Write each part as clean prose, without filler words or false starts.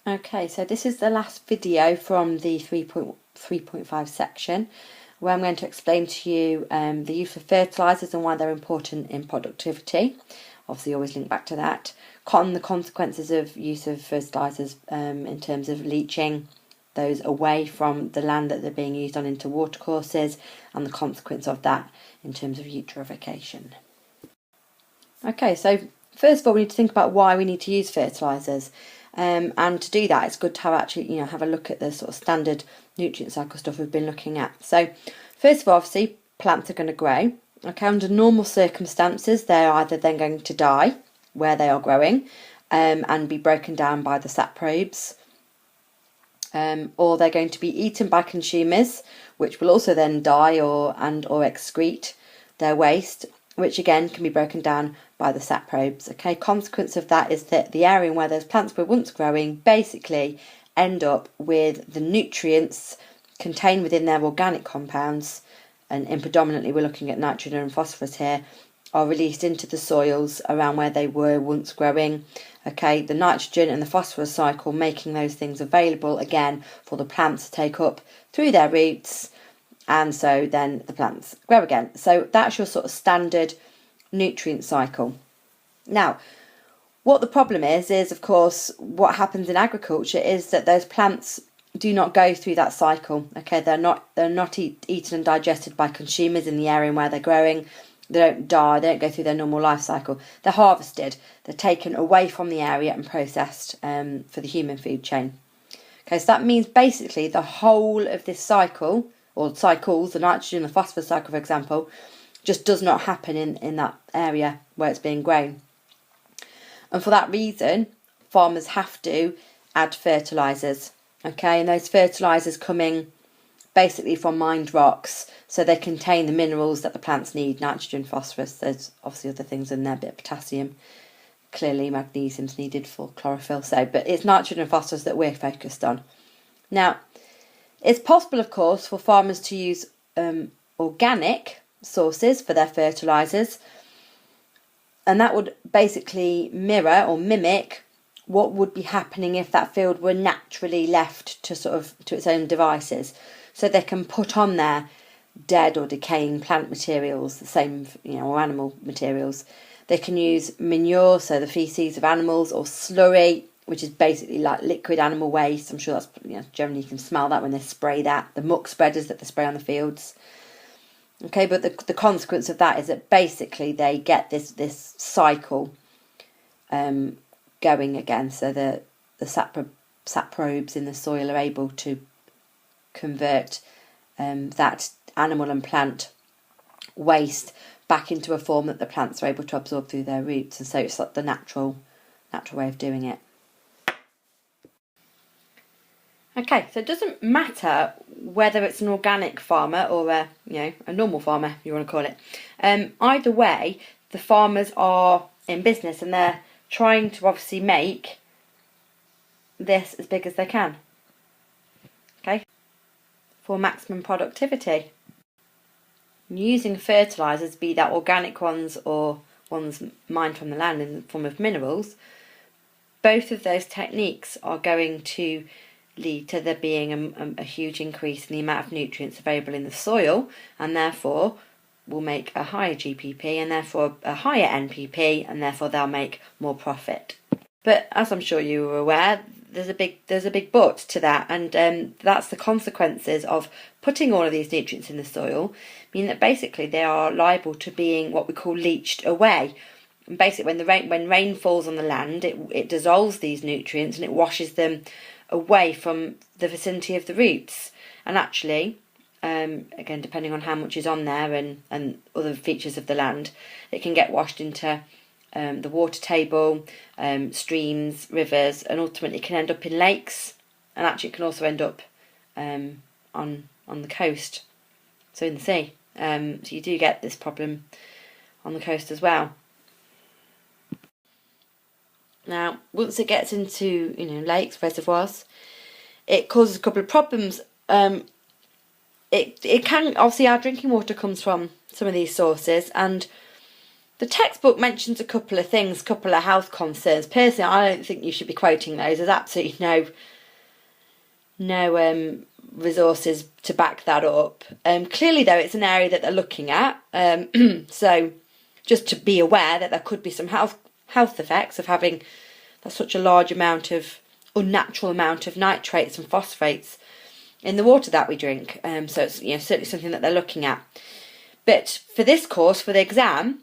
Okay, so this is the last video from the 3.5 section, where I'm going to explain to you the use of fertilisers and why they're important in productivity. Obviously, always link back to that. The consequences of use of fertilisers in terms of leaching those away from the land that they're being used on into watercourses, and the consequence of that in terms of eutrophication. Okay, so first of all, we need to think about why we need to use fertilisers. And to do that, it's good to have a look at the sort of standard nutrient cycle stuff we've been looking at. So first of all, obviously, plants are going to grow. Okay, under normal circumstances, they're either then going to die where they are growing and be broken down by the saprobes, or they're going to be eaten by consumers, which will also then die or excrete their waste, which again can be broken down by the saprobes. Okay, consequence of that is that the area where those plants were once growing basically end up with the nutrients contained within their organic compounds, and predominantly we're looking at nitrogen and phosphorus here, are released into the soils around where they were once growing. Okay, the nitrogen and the phosphorus cycle making those things available again for the plants to take up through their roots, and so then the plants grow again. So that's your sort of standard nutrient cycle. Now, what the problem is of course what happens in agriculture is that those plants do not go through that cycle. Okay, they're not eaten and digested by consumers in the area where they're growing. They don't die, they don't go through their normal life cycle. They're harvested, they're taken away from the area and processed for the human food chain. Okay, so that means basically the whole of this cycle, or cycles, the nitrogen, the phosphorus cycle, for example, just does not happen in that area where it's being grown. And for that reason, farmers have to add fertilisers. Okay, and those fertilisers coming basically from mined rocks, so they contain the minerals that the plants need: nitrogen, phosphorus. There's obviously other things in there, a bit of potassium. Clearly magnesium's needed for chlorophyll, but it's nitrogen and phosphorus that we're focused on. Now, it's possible, of course, for farmers to use organic sources for their fertilisers, and that would basically mirror or mimic what would be happening if that field were naturally left to its own devices. So they can put on there dead or decaying plant materials, the same, or animal materials. They can use manure, so the feces of animals, or slurry, which is basically like liquid animal waste. I'm sure that's, generally you can smell that when they spray that, the muck spreaders that they spray on the fields. Okay, but the consequence of that is that basically they get this cycle going again. So the saprobes in the soil are able to convert that animal and plant waste back into a form that the plants are able to absorb through their roots, and so it's like the natural way of doing it. Okay, so it doesn't matter whether it's an organic farmer or a normal farmer, if you want to call it. Either way, the farmers are in business and they're trying to obviously make this as big as they can. Okay, for maximum productivity. Using fertilisers, be that organic ones or ones mined from the land in the form of minerals, both of those techniques are going to lead to there being a huge increase in the amount of nutrients available in the soil, and therefore will make a higher GPP and therefore a higher NPP, and therefore they'll make more profit. But as I'm sure you are aware, there's a big but to that, and that's the consequences of putting all of these nutrients in the soil, mean that basically they are liable to being what we call leached away. And basically, when rain falls on the land, it dissolves these nutrients and it washes them away from the vicinity of the roots. And actually, again, depending on how much is on there and other features of the land, it can get washed into the water table, streams, rivers, and ultimately can end up in lakes, and actually it can also end up on the coast, so in the sea. So you do get this problem on the coast as well. Now, once it gets into lakes, reservoirs, it causes a couple of problems. It can, obviously our drinking water comes from some of these sources, and The textbook mentions a couple of things, a couple of health concerns. Personally, I don't think you should be quoting those. There's absolutely no resources to back that up. Clearly, though, it's an area that they're looking at. So just to be aware that there could be some health effects of having such a large amount of unnatural amount of nitrates and phosphates in the water that we drink. So it's certainly something that they're looking at. But for this course, for the exam,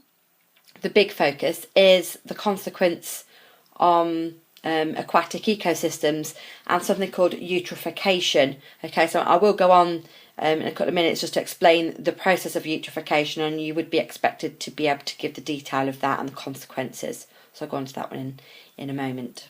the big focus is the consequence on aquatic ecosystems and something called eutrophication. Okay, so I will go on in a couple of minutes just to explain the process of eutrophication, and you would be expected to be able to give the detail of that and the consequences. So I'll go on to that one in a moment.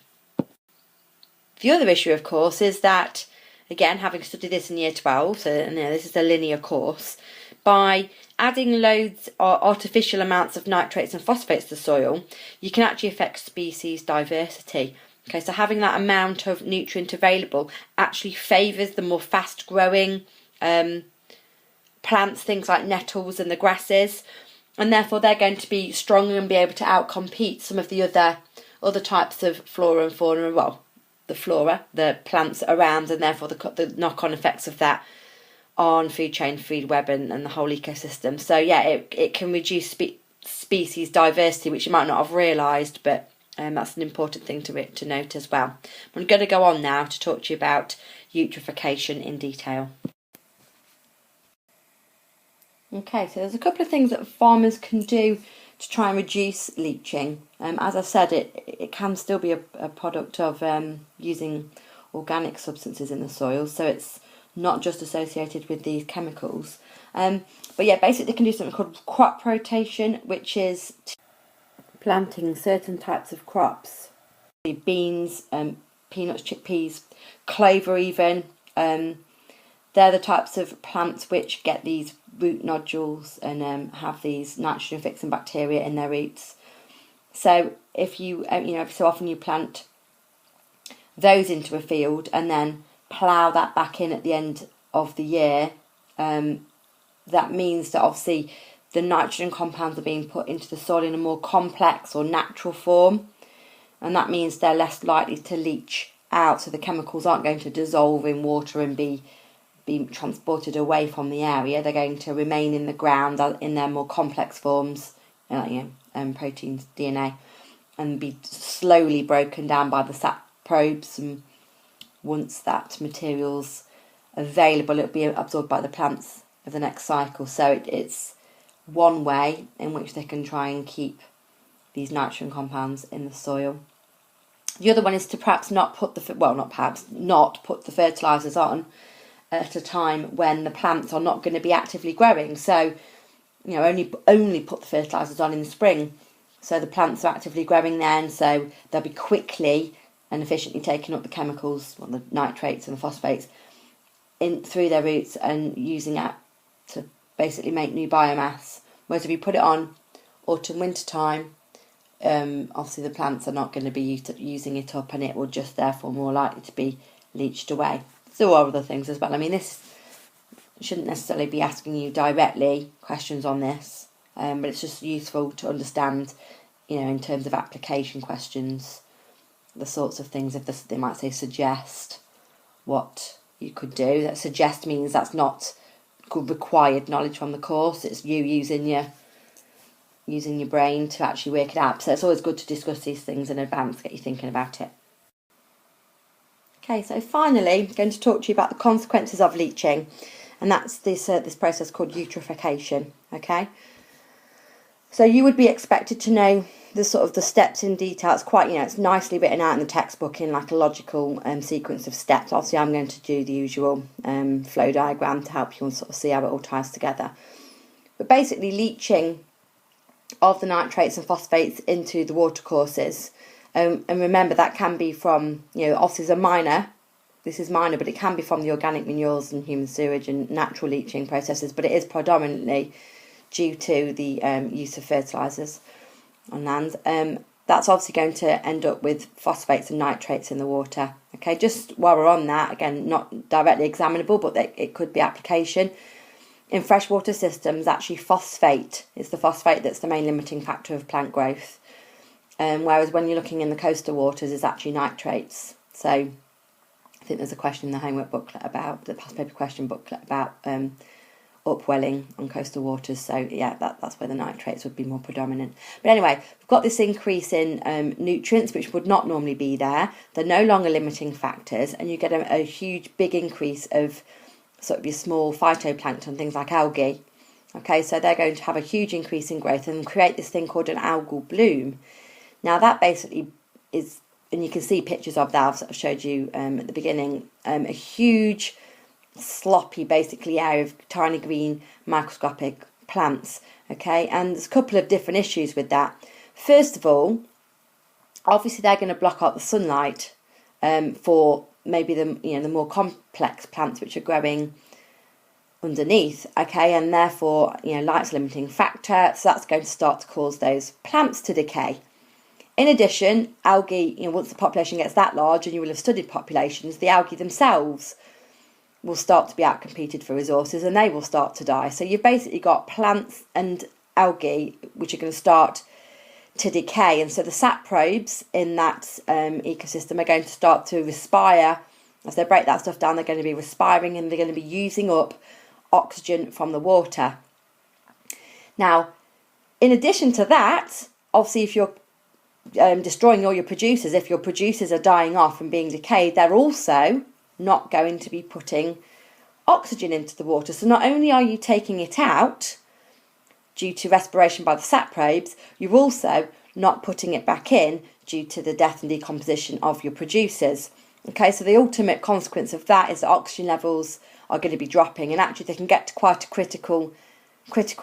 The other issue, of course, is that, again, having studied this in Year 12, so this is a linear course, by adding loads or artificial amounts of nitrates and phosphates to the soil, you can actually affect species diversity. Okay, so having that amount of nutrient available actually favours the more fast-growing plants, things like nettles and the grasses, and therefore they're going to be stronger and be able to outcompete some of the other types of flora and fauna. Well, the flora, the plants around, and therefore the knock-on effects of that on food chain, food web, and the whole ecosystem. So yeah, it can reduce species diversity, which you might not have realised, but that's an important thing to note as well. I'm going to go on now to talk to you about eutrophication in detail. Okay, so there's a couple of things that farmers can do to try and reduce leaching. As I said, it can still be a product of using organic substances in the soil, so it's not just associated with these chemicals. But yeah, basically they can do something called crop rotation, which is planting certain types of crops. Beans, peanuts, chickpeas, clover even. They're the types of plants which get these root nodules and have these nitrogen-fixing bacteria in their roots. So if you, so often you plant those into a field and then plough that back in at the end of the year, that means that obviously the nitrogen compounds are being put into the soil in a more complex or natural form, and that means they're less likely to leach out, so the chemicals aren't going to dissolve in water and be transported away from the area. They're going to remain in the ground in their more complex forms, proteins, DNA, and be slowly broken down by the sap probes, and once that material's available, it'll be absorbed by the plants of the next cycle. So it's one way in which they can try and keep these nitrogen compounds in the soil. The other one is to perhaps not put the fertilisers on at a time when the plants are not going to be actively growing. So, only put the fertilisers on in the spring, so the plants are actively growing then, so they'll be quickly and efficiently taking up the chemicals, the nitrates and the phosphates, in through their roots and using it to basically make new biomass. Whereas if you put it on autumn, winter time, obviously the plants are not going to be using it up, and it will just therefore more likely to be leached away. There are other things as well. This shouldn't necessarily be asking you directly questions on this, but it's just useful to understand, in terms of application questions, the sorts of things, if they might say suggest what you could do. That suggest means that's not required knowledge from the course, it's you using your brain to actually work it out. So it's always good to discuss these things in advance, get you thinking about it. Okay, so finally I'm going to talk to you about the consequences of leaching, and that's this process called eutrophication. Okay, so you would be expected to know the steps in detail. It's quite, it's nicely written out in the textbook in like a logical sequence of steps. Obviously I'm going to do the usual flow diagram to help you and see how it all ties together. But basically leaching of the nitrates and phosphates into the watercourses, and remember that can be from, obviously this is minor, but it can be from the organic manures and human sewage and natural leaching processes, but it is predominantly due to the use of fertilisers on land. That's obviously going to end up with phosphates and nitrates in the water. Okay, just while we're on that, again, not directly examinable, but it could be application. in freshwater systems, actually phosphate is the phosphate that's the main limiting factor of plant growth. Whereas when you're looking in the coastal waters, it's actually nitrates. So I think there's a question in the homework booklet about, the past paper question booklet about upwelling on coastal waters. So yeah, that's where the nitrates would be more predominant. But anyway, we've got this increase in nutrients which would not normally be there. They're no longer limiting factors, and you get a huge big increase of sort of your small phytoplankton, things like algae. Okay, so they're going to have a huge increase in growth and create this thing called an algal bloom. Now that basically is, and you can see pictures of that I've showed you at the beginning, a huge sloppy basically area of tiny green microscopic plants. Okay, and there's a couple of different issues with that. First of all, obviously they're going to block out the sunlight for maybe the more complex plants which are growing underneath. Okay, and therefore light's a limiting factor, so that's going to start to cause those plants to decay. In addition, algae, once the population gets that large, and you will have studied populations, the algae themselves will start to be outcompeted for resources and they will start to die. So you've basically got plants and algae which are going to start to decay, and so the saprobes in that ecosystem are going to start to respire. As they break that stuff down, they're going to be respiring and they're going to be using up oxygen from the water. Now, in addition to that, obviously if you're destroying all your producers, if your producers are dying off and being decayed, they're also not going to be putting oxygen into the water. So not only are you taking it out due to respiration by the saprobes, you're also not putting it back in due to the death and decomposition of your producers. Okay, so the ultimate consequence of that is that oxygen levels are going to be dropping, and actually they can get to quite a critical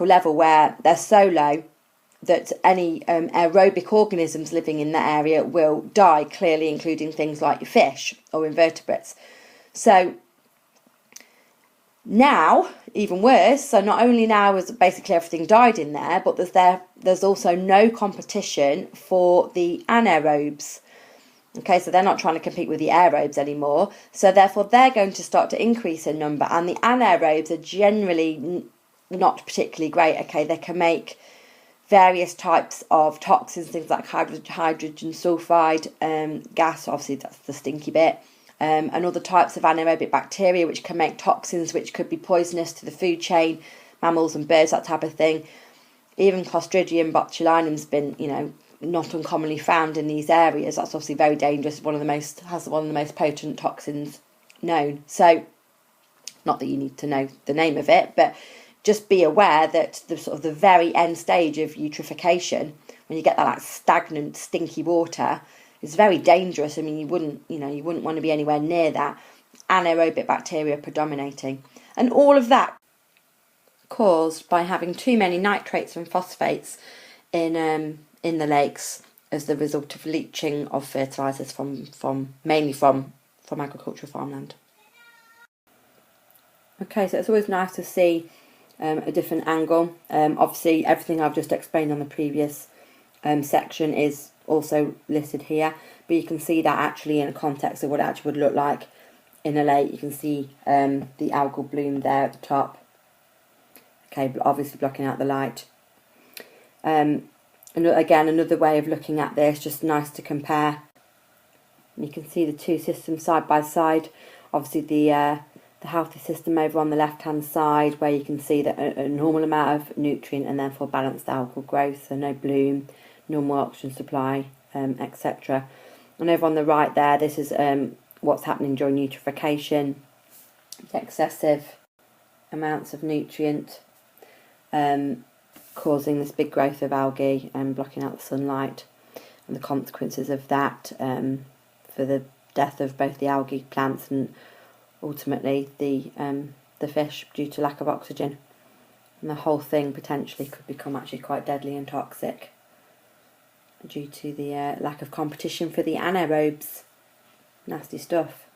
level where they're so low that any aerobic organisms living in that area will die, clearly including things like your fish or invertebrates. So now, even worse, so not only now has basically everything died in there, but there's also no competition for the anaerobes. Okay, so they're not trying to compete with the aerobes anymore, so therefore they're going to start to increase in number, and the anaerobes are generally not particularly great. Okay, they can make various types of toxins, things like hydrogen sulfide gas, obviously that's the stinky bit, and other types of anaerobic bacteria which can make toxins which could be poisonous to the food chain, mammals and birds, that type of thing. Even Clostridium botulinum's been, not uncommonly found in these areas. That's obviously very dangerous. Has one of the most potent toxins known. So, not that you need to know the name of it, but just be aware that the very end stage of eutrophication, when you get that like stagnant, stinky water, is very dangerous. I mean, you wouldn't want to be anywhere near that. Anaerobic bacteria predominating, and all of that caused by having too many nitrates and phosphates in the lakes as the result of leaching of fertilisers mainly from agricultural farmland. Okay, so it's always nice to see a different angle. Obviously, everything I've just explained on the previous section is also listed here, but you can see that actually in a context of what it actually would look like in a lake. You can see the algal bloom there at the top. Okay, obviously blocking out the light. And again, another way of looking at this, just nice to compare. And you can see the two systems side by side. Obviously the healthy system over on the left hand side, where you can see that a normal amount of nutrient and therefore balanced algal growth, so no bloom, normal oxygen supply, etc. And over on the right there, this is what's happening during eutrophication, excessive amounts of nutrient causing this big growth of algae and blocking out the sunlight, and the consequences of that for the death of both the algae plants and ultimately the fish due to lack of oxygen. And the whole thing potentially could become actually quite deadly and toxic due to the lack of competition for the anaerobes. Nasty stuff.